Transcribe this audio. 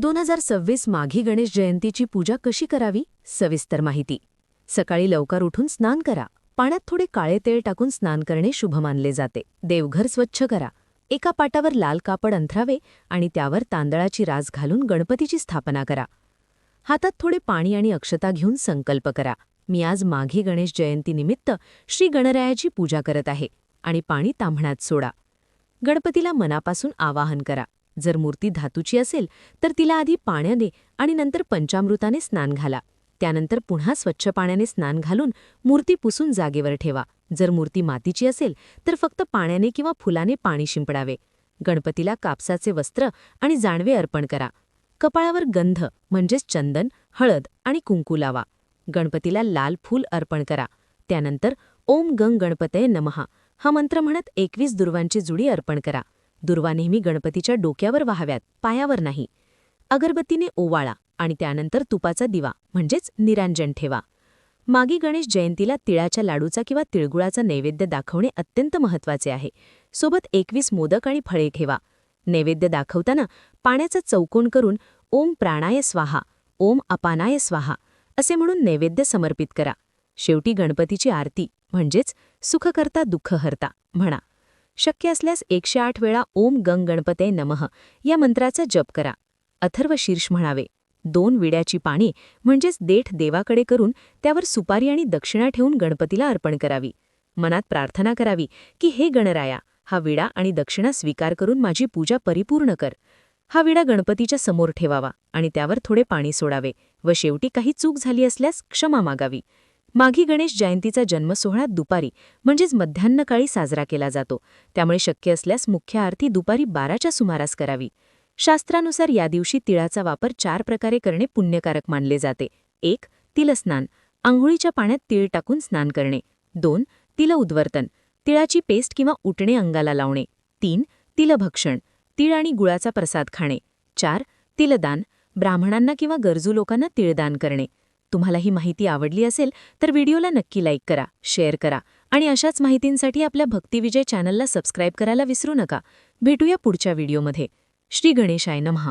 2026 माघी गणेश जयंतीची पूजा कशी करावी? सविस्तर माहिती. सकाळी लवकर उठून स्नान करा. पाण्यात थोडे काळे तेल टाकून स्नान करणे शुभ मानले जाते. देवघर स्वच्छ करा. एका पाटावर लाल कापड अंथरावे आणि त्यावर तांदळाची रास घालून गणपतीची स्थापना करा. हातात थोडे पाणी आणि अक्षता घेऊन संकल्प करा, मी आज माघी गणेश जयंतीनिमित्त श्री गणरायाची पूजा करत आहे, आणि पाणी ताम्हण्यात सोडा. गणपतीला मनापासून आवाहन करा. जर मूर्ती धातूची असेल तर तिला आधी पाण्याने आणि नंतर पंचामृताने स्नान घाला. त्यानंतर पुन्हा स्वच्छ पाण्याने स्नान घालून मूर्ती पुसून जागेवर ठेवा. जर मूर्ती मातीची असेल तर फक्त पाण्याने किंवा फुलाने पाणी शिंपडावे. गणपतीला कापसाचे वस्त्र आणि जानवे अर्पण करा. कपाळावर गंध म्हणजेच चंदन, हळद आणि कुंकू लावा. गणपतीला लाल फूल अर्पण करा. त्यानंतर ओम गंग गणपतये नमः हा मंत्र म्हणत 21 दुर्वांची जुडी अर्पण करा. दुर्वा नेहमी गणपतीच्या डोक्यावर वाहाव्यात, पायावर नाही. अगरबत्तीने ओवाळा आणि त्यानंतर तुपाचा दिवा म्हणजेच निरांजन ठेवा. मागी गणेश जयंतीला तिळाच्या लाडूचा किंवा तिळगुळाचा नैवेद्य दाखवणे अत्यंत महत्त्वाचे आहे. सोबत 21 मोदक आणि फळे ठेवा. नैवेद्य दाखवताना पाण्याचा चौकोन करून ओम प्राणाय स्वाहा, ओम अपानाय स्वाहा असे म्हणून नैवेद्य समर्पित करा. शेवटी गणपतीची आरती म्हणजेच सुखकर्ता दुःखहर्ता म्हणा. शक्य असल्यास 108 वेळा ओम गंग गणपतये नमः या मंत्राचा जप करा. अथर्व शीर्ष म्हणावे. 2 विड्याची पाने म्हणजेच देठ देवाकडे करून त्यावर सुपारी आणि दक्षिणा ठेवून गणपतीला अर्पण करावी. मनात प्रार्थना करावी की हे गणराया, हा विडा आणि दक्षिणा स्वीकार करून माझी पूजा परिपूर्ण कर. हा विडा गणपतीच्या समोर ठेवावा आणि त्यावर थोडे पाणी सोडावे व शेवटी काही चूक झाली असल्यास क्षमा मागावी. माघी गणेश जयंतीचा जन्मसोहळा दुपारी म्हणजेच मध्यान्हकाळी साजरा केला जातो. त्यामुळे शक्य असल्यास मुख्य आरती दुपारी 12च्या सुमारास करावी. शास्त्रानुसार या दिवशी तिळाचा वापर 4 प्रकारे करणे पुण्यकारक मानले जाते. 1. तिलस्नान, आंघोळीच्या पाण्यात तीळ टाकून स्नान करणे. 2. तिल उद्वर्तन, तिळाची पेस्ट किंवा उटणे अंगाला लावणे. 3. तिलभक्षण, तीळ आणि गुळाचा प्रसाद खाणे. 4. तिलदान, ब्राह्मणांना किंवा गरजू लोकांना तिळदान करणे. तुम्हाला ही माहिती आवडली असेल तर व्हिडिओला नक्की लाईक करा, शेअर करा आणि अशाच माहितींसाठी आपल्या भक्तिविजय चॅनलला सबस्क्राईब करायला विसरू नका. भेटूया पुढच्या व्हिडिओमध्ये. श्री गणेशाय नमः.